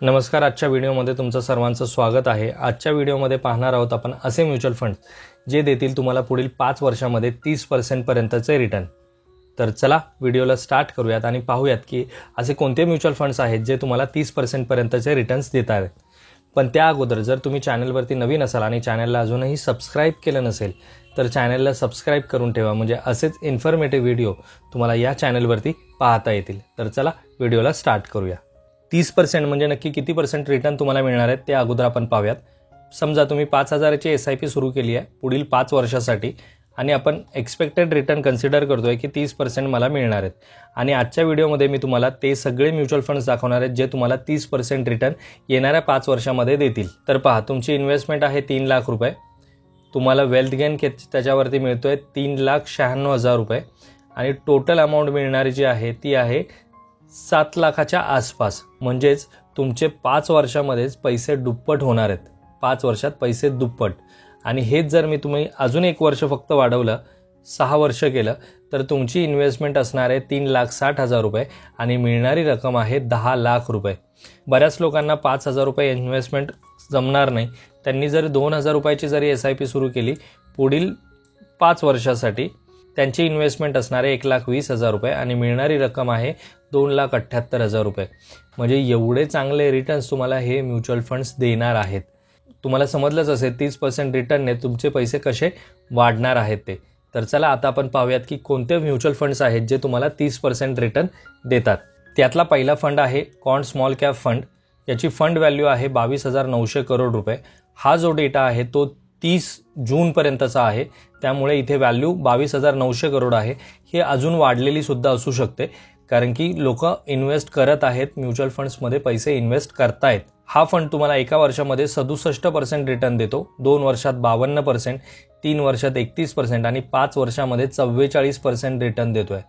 नमस्कार. आजच्या व्हिडिओमध्ये तुमचं सर्वांचं स्वागत आहे. आजच्या व्हिडिओमध्ये पाहणार आहोत आपण असे म्युच्युअल फंड जे देतील तुम्हाला पुढील 5 वर्षांमध्ये 30% पर्यंतचे रिटर्न. तर चला व्हिडिओला स्टार्ट करूयात आणि पाहूयात की असे कोणते म्युच्युअल फंड्स आहेत जे तुम्हाला 30% पर्यंतचे रिटर्न्स देत आहेत. पण त्या अगोदर जर तुम्ही चॅनलवरती नवीन असाल आणि चॅनलला अजूनही सबस्क्राईब केलं नसेल तर चॅनलला सबस्क्राईब करून ठेवा, म्हणजे असेच इन्फॉर्मेटिव्ह व्हिडिओ तुम्हाला या चॅनलवरती पाहता येतील. तर चला व्हिडिओला स्टार्ट करूया. 30% म्हणजे नक्की किती पर्सेंट रिटर्न तुम्हाला मिळणार आहेत ते अगोदर आपण पाहूयात. समजा तुम्ही 5,000ची SIP सुरू केली आहे पुढील 5 वर्षासाठी आणि आपण एक्सपेक्टेड रिटर्न कन्सिडर करतोय की 30% मला मिळणार आहेत. आणि आजच्या व्हिडिओमध्ये मी तुम्हाला ते सगळे म्युच्युअल फंड्स दाखवणार आहेत जे तुम्हाला 30% रिटर्न येणाऱ्या 5 वर्षामध्ये देतील. तर पहा, तुमची इन्व्हेस्टमेंट आहे 3 लाख रुपये. तुम्हाला वेल्थ गेन त्याच्यावरती मिळतोय 3,96,000 रुपये आणि टोटल अमाऊंट मिळणारी जी आहे ती आहे 7 लाखाच्या आसपास. म्हणजेच तुमचे 5 वर्षामध्येच पैसे दुप्पट होणार आहेत. 5 वर्षात पैसे दुप्पट. आणि हेच जर मी तुम्ही अजून 1 वर्ष फक्त वाढवलं, 6 वर्ष केलं तर तुमची इन्व्हेस्टमेंट असणार आहे 3,60,000 रुपये आणि मिळणारी रक्कम आहे 10 लाख रुपये. बऱ्याच लोकांना 5,000 रुपये इन्व्हेस्टमेंट जमणार नाही. त्यांनी जर 2,000 रुपयाची जरी SIP सुरू केली पुढील 5 वर्षासाठी, त्यांची इन्व्हेस्टमेंट असणार आहे 1,20,000 रुपये आणि मिळणारी रक्कम आहे 2,78,000 रुपये. म्हणजे एवढे चांगले रिटर्न्स तुम्हाला हे म्युच्युअल फंड्स देणार आहेत. तुम्हाला समजलंच असेल 30% रिटर्नने तुमचे पैसे कसे वाढणार आहेत ते. तर चला आता आपण पाहूयात की कोणते म्युच्युअल फंड्स आहेत जे तुम्हाला 30% रिटर्न देतात. त्यातला पहिला फंड आहे क्वांट स्मॉल कॅप फंड. याची फंड व्हॅल्यू आहे 22,900 करोड रुपये. हा जो डेटा आहे तो 30 जूनपर्यंतचा आहे, त्यामुळे इथे व्हॅल्यू 22,900 करोड आहे. हे अजून वाढलेली सुद्धा असू शकते कारण की लोक इन्व्हेस्ट करत आहेत, म्युच्युअल फंड्समध्ये पैसे इन्व्हेस्ट करतायत. हा फंड तुम्हाला एका वर्षामध्ये 67% रिटर्न देतो, 2 वर्षात 52%, 3 वर्षात 31% आणि 5 वर्षामध्ये 44% रिटर्न देतोय.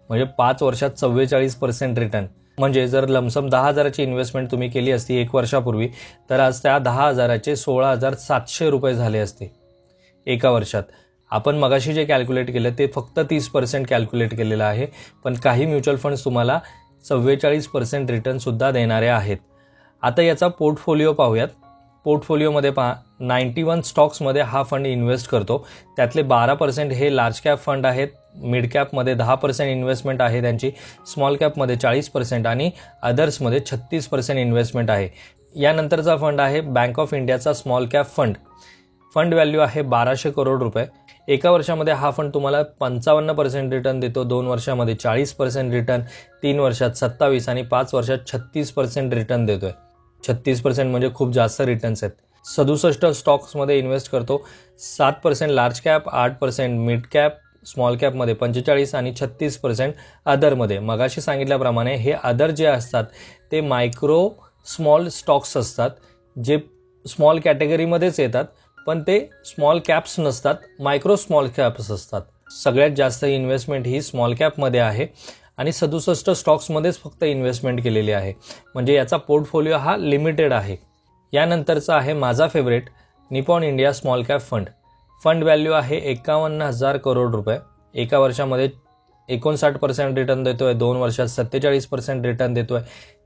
म्हणजे 5 वर्षात 44% रिटर्न. म्हणजे जर लमसम 10,000ची इन्व्हेस्टमेंट तुम्ही केली असती 1 वर्षापूर्वी तर आज त्या 10,000चे 16,700 रुपये झाले असते एका वर्षात. आपण मगाशी जे कॅल्क्युलेट केलं ते फक्त 30% कॅल्क्युलेट केलेलं आहे, पण काही म्युच्युअल फंड्स तुम्हाला 44% रिटर्नसुद्धा देणारे आहेत. आता याचा पोर्टफोलिओ पाहूयात. पोर्टफोलिओमध्ये पहा, 91 स्टॉक्समध्ये हा फंड इन्व्हेस्ट करतो. त्यातले 12% हे लार्ज कॅप फंड आहेत, मिड कॅपमध्ये 10% इन्व्हेस्टमेंट आहे त्यांची, स्मॉल कॅपमध्ये 40% आणि अदर्समध्ये 36% इन्व्हेस्टमेंट आहे. यानंतरचा फंड आहे बँक ऑफ इंडियाचा small cap fund. Fund value आहे 1,200 करोड रुपये. एका वर्षामध्ये हा फंड तुम्हाला 55% रिटर्न देतो, 2 वर्षामध्ये 40% रिटर्न, 3 वर्षात 27% आणि 5 वर्षात 36% रिटर्न देतोय. 36% म्हणजे खूप जास्त रिटर्न्स आहेत. 67 स्टॉक्समध्ये इन्व्हेस्ट करतो. 7% large cap, 8% mid cap, small कॅपमध्ये 45% आणि 36% अदरमध्ये. मगाशी सांगितल्याप्रमाणे हे अदर जे असतात ते मायक्रो स्मॉल स्टॉक्स असतात, जे स्मॉल कॅटेगरीमध्येच येतात पण ते स्मॉल कॅप्स नसतात, मायक्रो स्मॉल कॅप्स असतात. सगळ्यात जास्त इन्व्हेस्टमेंट ही स्मॉल कॅपमध्ये आहे आणि 67 स्टॉक्समध्येच फक्त इन्व्हेस्टमेंट केलेली आहे. म्हणजे याचा पोर्टफोलिओ हा लिमिटेड आहे. यानंतरचा आहे माझा favourite Nippon India small cap fund. Fund value आहे 51,000 करोड रुपये. एका वर्षामध्ये 59% रिटर्न देतोय, 2 वर्षात 47% रिटर्न देतोय,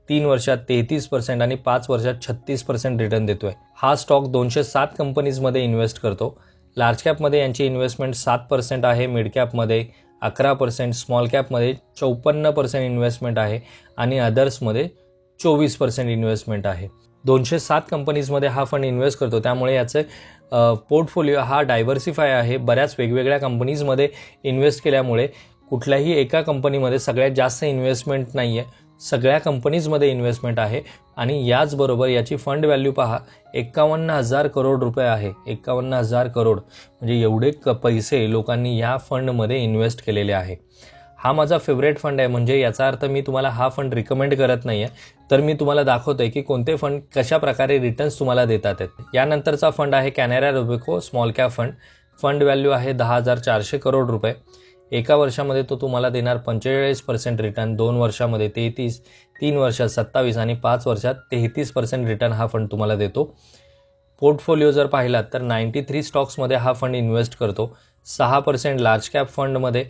3 वर्षात 33% आणि 5 वर्षात 36% रिटर्न देतोय. हा स्टॉक 207 कंपनीजमध्ये इन्व्हेस्ट करतो. लार्ज कॅपमध्ये यांची इन्व्हेस्टमेंट 7% आहे, मिड कॅपमध्ये 11%, स्मॉल कॅपमध्ये 54% इन्व्हेस्टमेंट आहे आणि अदर्समध्ये 24% इन्व्हेस्टमेंट आहे. 207 कंपनीजमध्ये हा फंड इन्व्हेस्ट करतो, त्यामुळे याचे पोर्टफोलिओ हा डायव्हर्सिफाय आहे. बऱ्याच वेगवेगळ्या कंपनीजमध्ये इन्व्हेस्ट केल्यामुळे कुठल्याही एका कंपनीमध्ये सगळ्यात जास्त इन्व्हेस्टमेंट नाही आहे, सगळ्या कंपनीजमध्ये इन्व्हेस्टमेंट आहे. आणि याचबरोबर याची फंड व्हॅल्यू पहा 51,000 करोड रुपये आहे. 51,000 करोड म्हणजे एवढे पैसे लोकांनी या फंडमध्ये इन्व्हेस्ट केलेले आहे. हा माझा फेवरेट फंड आहे. म्हणजे याचा अर्थ मी तुम्हाला हा फंड रिकमेंड करत नाही आहे, तर मी तुम्हाला दाखवतोय की कोणते फंड कशा प्रकारे रिटर्न्स तुम्हाला देतात आहेत. यानंतरचा फंड आहे Canara Robeco small cap fund. Fund value आहे 10,400 करोड रुपये. एका वर्षामध्ये तो तुम्हाला देणार 45% रिटर्न, 2 वर्षामध्ये 33%, 3 वर्षात 27% आणि 5 वर्षात 33% रिटर्न हा फंड तुम्हाला देतो. पोर्टफोलिओ जर पाहिलात तर 93 स्टॉक्समध्ये हा फंड इन्व्हेस्ट करतो. 6% लार्ज कॅप फंडमध्ये,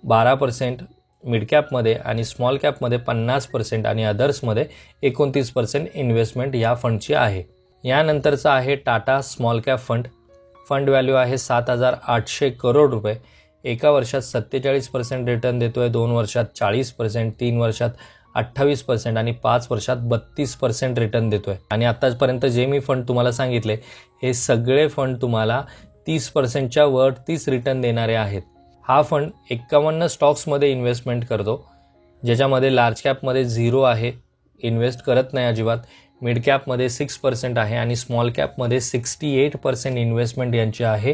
12% मिड कॅपमध्ये आणि स्मॉल कॅपमध्ये 50% आणि अदर्समध्ये 29% इन्व्हेस्टमेंट या फंडची आहे. यानंतरचा आहे Tata small cap fund. Fund value आहे 7,800 करोड रुपये. एका वर्षात 47% रिटर्न देतोय, 2 वर्षात 40%, 3 वर्षात 28% आणि 5 वर्षात 32% रिटर्न देतोय. आणि आतापर्यंत जे मी फंड तुम्हाला सांगितले हे सगळे फंड तुम्हाला 30%च्या वरतीच रिटर्न देणारे आहेत. हा फंड 51 स्टॉक्समध्ये इन्व्हेस्टमेंट करतो, ज्याच्यामध्ये लार्ज कॅपमध्ये 0 आहे, इन्व्हेस्ट करत नाही अजिबात. मिड कॅपमध्ये 6% आहे आणि स्मॉल कॅपमध्ये 68% इन्व्हेस्टमेंट यांची आहे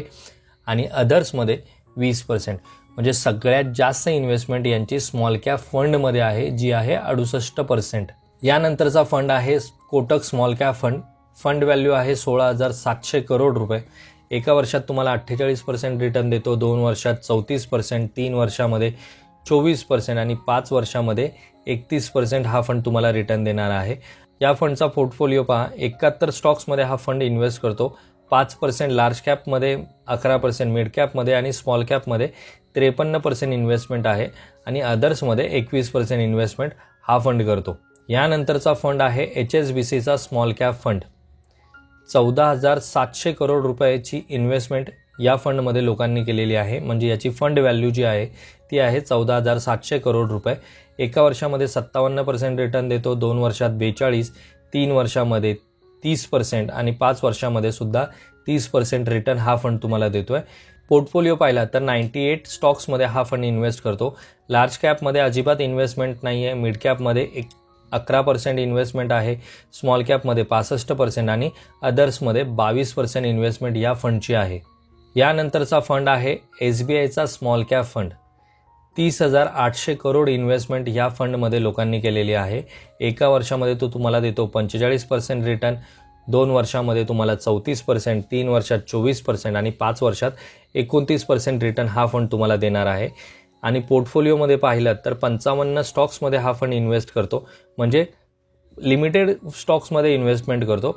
आणि अदर्समध्ये 20%. म्हणजे सगळ्यात जास्त इन्व्हेस्टमेंट यांची स्मॉल कॅप फंडमध्ये आहे, जी आहे 68%. यानंतरचा फंड आहे Kotak small cap fund. Fund value आहे 16,700 करोड रुपये. एका वर्षात तुम्हाला 48% रिटर्न देतो, 2 वर्षात 34%, 3 वर्षामध्ये 24% आणि 5 वर्षामध्ये 31% हा फंड तुम्हाला रिटर्न देणार आहे. या फंडचा पोर्टफोलिओ पहा. 71 स्टॉक्समध्ये हा फंड इन्व्हेस्ट करतो. 5% लार्ज कॅपमध्ये, 11% मिड कॅपमध्ये आणि स्मॉल कॅपमध्ये 53% इन्व्हेस्टमेंट आहे आणि अदर्समध्ये 21% इन्व्हेस्टमेंट हा फंड करतो. यानंतरचा फंड आहे HSBCचा स्मॉल कॅप फंड. 14,700 करोड रुपयाची इन्व्हेस्टमेंट या फंडमध्ये लोकांनी केलेली आहे. म्हणजे याची फंड व्हॅल्यू जी आहे ती आहे 14,700 करोड रुपये. एका वर्षामध्ये 57% रिटर्न देतो, 2 वर्षात 42%, 3 वर्षामध्ये 30% आणि 5 वर्षामध्ये सुद्धा 30% रिटर्न हा फंड तुम्हाला देतोय. पोर्टफोलिओ पाहिला तर 98 स्टॉक्समध्ये हा फंड इन्व्हेस्ट करतो. लार्ज कॅपमध्ये अजिबात इन्व्हेस्टमेंट नाही आहे. मिड कॅपमध्ये 11% इन्व्हेस्टमेंट आहे, स्मॉल कॅपमध्ये 65% आणि अदर्समध्ये 22% इन्व्हेस्टमेंट या फंडची आहे. यानंतरचा फंड आहे SBIचा small cap fund. 30,800 crore investment या फंडमध्ये लोकांनी केलेली आहे. एका वर्षामध्ये तो तुम्हाला देतो 45% रिटर्न, 2 वर्षामध्ये तुम्हाला 34%, 3 वर्षात 24% आणि 5 वर्षात 29% रिटर्न हा फंड तुम्हाला देणार आहे. आणि पोर्टफोलिओमध्ये पाहिलं तर 55 स्टॉक्समध्ये हा फंड इन्व्हेस्ट करतो. म्हणजे लिमिटेड स्टॉक्समध्ये इन्व्हेस्टमेंट करतो,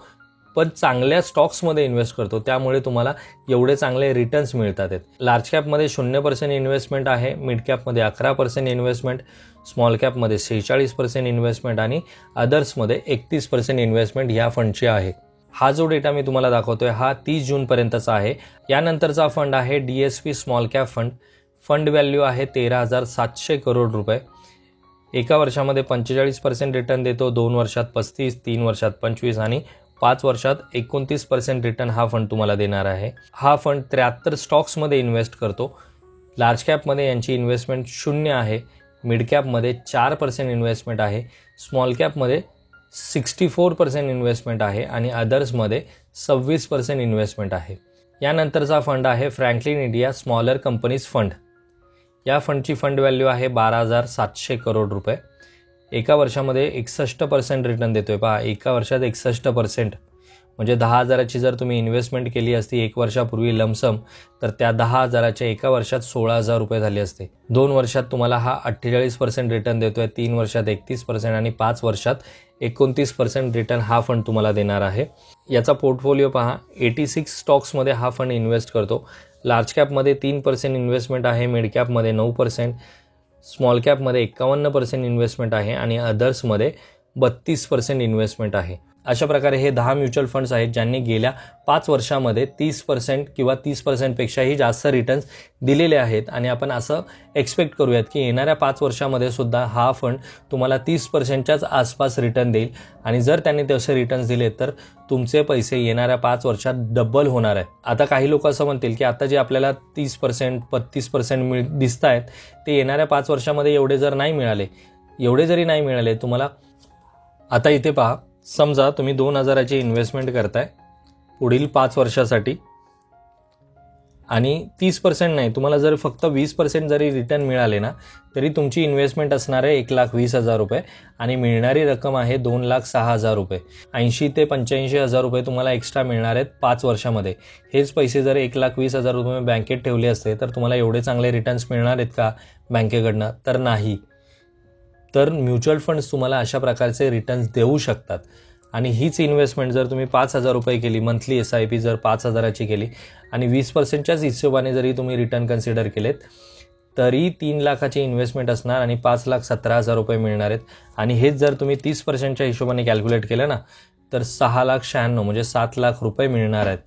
पण चांगल्या स्टॉक्समध्ये इन्व्हेस्ट करतो, त्यामुळे तुम्हाला एवढे चांगले रिटर्न्स मिळतात. लार्ज कॅपमध्ये 0% इन्व्हेस्टमेंट आहे, मिड कॅपमध्ये 11% इन्व्हेस्टमेंट, स्मॉल कॅपमध्ये 46% इन्व्हेस्टमेंट आणि अदर्समध्ये 31% इन्व्हेस्टमेंट या फंडची आहे. हा जो डेटा मी तुम्हाला दाखवतोय हा 30 जूनपर्यंतचा आहे. यानंतरचा फंड आहे DSP small cap fund. Fund value आहे 13,700 करोड रुपये. एका वर्षामध्ये 45% रिटर्न देतो, 2 वर्षात 35%, 3 वर्षात 25% आणि 5 वर्षात 29% रिटर्न हा फंड तुम्हाला देणार आहे. हा फंड 73 स्टॉक्समध्ये इन्व्हेस्ट करतो. लार्ज कॅपमध्ये यांची इन्व्हेस्टमेंट 0 आहे, मिड कॅपमध्ये 4% इन्व्हेस्टमेंट आहे, स्मॉल कॅपमध्ये 64% इन्व्हेस्टमेंट आहे आणि अदर्समध्ये 26% इन्व्हेस्टमेंट आहे. यानंतरचा फंड आहे Franklin India smaller companies fund. या फंडची फंड व्हॅल्यू आहे 12,700 करोड रुपये. एका वर्षामध्ये 61% रिटर्न देतोय. पहा, एका वर्षात 61% म्हणजे 10,000ची जर तुम्ही इन्व्हेस्टमेंट केली असती 1 वर्षापूर्वी लमसम, तर त्या 10,000च्या एका वर्षात 16,000 रुपये झाले असते. 2 वर्षात तुम्हाला हा 48% रिटर्न देतोय, 3 वर्षात 31% आणि 5 वर्षात 29% रिटर्न हा फंड तुम्हाला देणार आहे. याचा पोर्टफोलिओ पहा. 86 स्टॉक्समध्ये हा फंड इन्व्हेस्ट करतो. लार्ज कॅपमध्ये 3% इन्व्हेस्टमेंट आहे, मिड कॅपमध्ये 9%, स्मॉल कॅपमध्ये 51% इन्व्हेस्टमेंट आहे आणि अदर्समध्ये 32% इन्व्हेस्टमेंट आहे. अशा प्रकारे हे 10 म्युच्युअल फंड्स आहेत ज्यांनी गेल्या 5 वर्षामध्ये 30% किंवा 30% पेक्षाही जास्त रिटर्न्स दिलेले आहेत. आणि आपण असं एक्सपेक्ट करूयात की येणाऱ्या 5 वर्षामध्ये सुद्धा हा फंड तुम्हाला 30%च्याच आसपास रिटर्न देईल. आणि जर त्यांनी तसे रिटर्न्स दिले तर तुमचे पैसे येणाऱ्या 5 वर्षात डबल होणार आहेत. आता काही लोक असं म्हणतील की आता जे आपल्याला 30%, 35% दिसत आहेत ते येणाऱ्या 5 वर्षामध्ये एवढे जर नाही मिळाले, एवढे जरी नाही मिळाले तुम्हाला. आता इथे पहा, समजा तुम्ही 2,000ची इन्व्हेस्टमेंट करताय पुढील 5 वर्षासाठी आणि 30% नाही, तुम्हाला जर फक्त 20% जरी रिटर्न मिळाले ना तरी तुमची इन्व्हेस्टमेंट असणार आहे 1,20,000 रुपये आणि मिळणारी रक्कम आहे 2,06,000 रुपये. 80 ते 85,000 रुपये तुम्हाला एक्स्ट्रा मिळणार आहेत 5 वर्षामध्ये. हेच पैसे जर 1,20,000 रुपये बँकेत ठेवले असते तर तुम्हाला एवढे चांगले रिटर्न्स मिळणार आहेत का बँकेकडनं? तर नाही. तर म्युच्युअल फंड्स तुम्हाला अशा प्रकारचे रिटर्न्स देऊ शकतात. आणि हीच इन्व्हेस्टमेंट जर तुम्ही 5,000 रुपये केली, मंथली SIP जर 5,000ची केली आणि 20%च्याच हिशोबाने जरी तुम्ही रिटर्न कन्सिडर केलेत तरी 3 लाखाची इन्व्हेस्टमेंट असणार आणि 5,17,000 रुपये मिळणार आहेत. आणि हेच जर तुम्ही 30% हिशोबाने कॅल्क्युलेट केलं ना तर 6,96,000 म्हणजे 7 लाख रुपये मिळणार आहेत.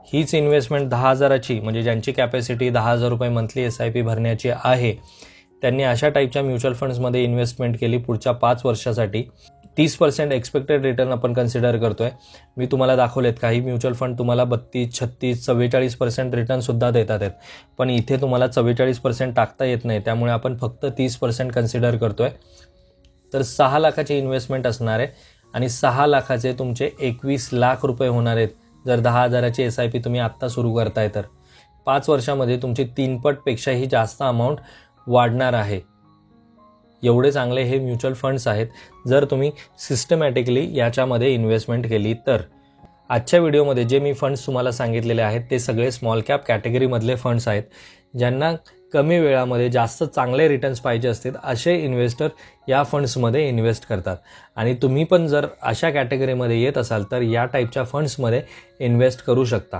हीच इन्व्हेस्टमेंट 10,000ची म्हणजे ज्यांची कॅपॅसिटी 10,000 रुपये मंथली SIP भरण्याची आहे त्यांनी अशा टाईपच्या म्युच्युअल फंड्समध्ये इन्व्हेस्टमेंट केली पुढच्या 5 वर्षासाठी. 30% एक्सपेक्टेड रिटर्न आपण कन्सिडर करतोय. मी तुम्हाला दाखवलेत काही म्युच्युअल फंड तुम्हाला 32, 36, 44% रिटर्नसुद्धा देतात आहेत, पण इथे तुम्हाला 44% टाकता येत नाही, त्यामुळे आपण फक्त 30% कन्सिडर करतोय. तर 6 लाखाची इन्व्हेस्टमेंट असणार आहे आणि 6 लाखाचे तुमचे 21 लाख रुपये होणार आहेत जर 10,000ची SIP तुम्ही आत्ता सुरू करताय तर. 5 वर्षामध्ये तुमची 3 पटपेक्षाही जास्त अमाऊंट वाढणार आहे. एवढे चांगले हे म्युच्युअल फंड्स आहेत जर तुम्ही सिस्टमॅटिकली याच्यामध्ये इन्व्हेस्टमेंट केली तर. आजच्या व्हिडिओमध्ये जे मी फंड्स तुम्हाला सांगितलेले आहेत ते सगळे स्मॉल कॅप कॅटेगरीमधले फंड्स आहेत. ज्यांना कमी वेळामध्ये जास्त चांगले रिटर्न्स पाहिजे असतील असे इन्व्हेस्टर या फंड्समध्ये इन्व्हेस्ट करतात. आणि तुम्ही पण जर अशा कॅटेगरीमध्ये येत असाल तर या टाईपच्या फंड्समध्ये इन्व्हेस्ट करू शकता.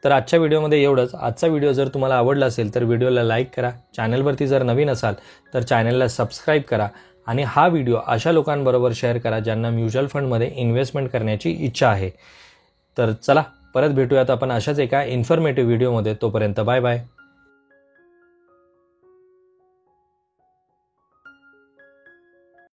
तर आजच्या व्हिडिओमध्ये एवढंच. आजचा व्हिडिओ जर तुम्हाला आवडला असेल तर व्हिडिओला लाईक करा. चॅनलवरती जर नवीन असाल तर चॅनलला सबस्क्राईब करा आणि हा व्हिडिओ अशा लोकांबरोबर शेअर करा ज्यांना म्युच्युअल फंडमध्ये इन्व्हेस्टमेंट करण्याची इच्छा आहे. तर चला परत भेटूयात आपण अशाच एका इन्फॉर्मेटिव्ह व्हिडिओमध्ये. तोपर्यंत बाय बाय.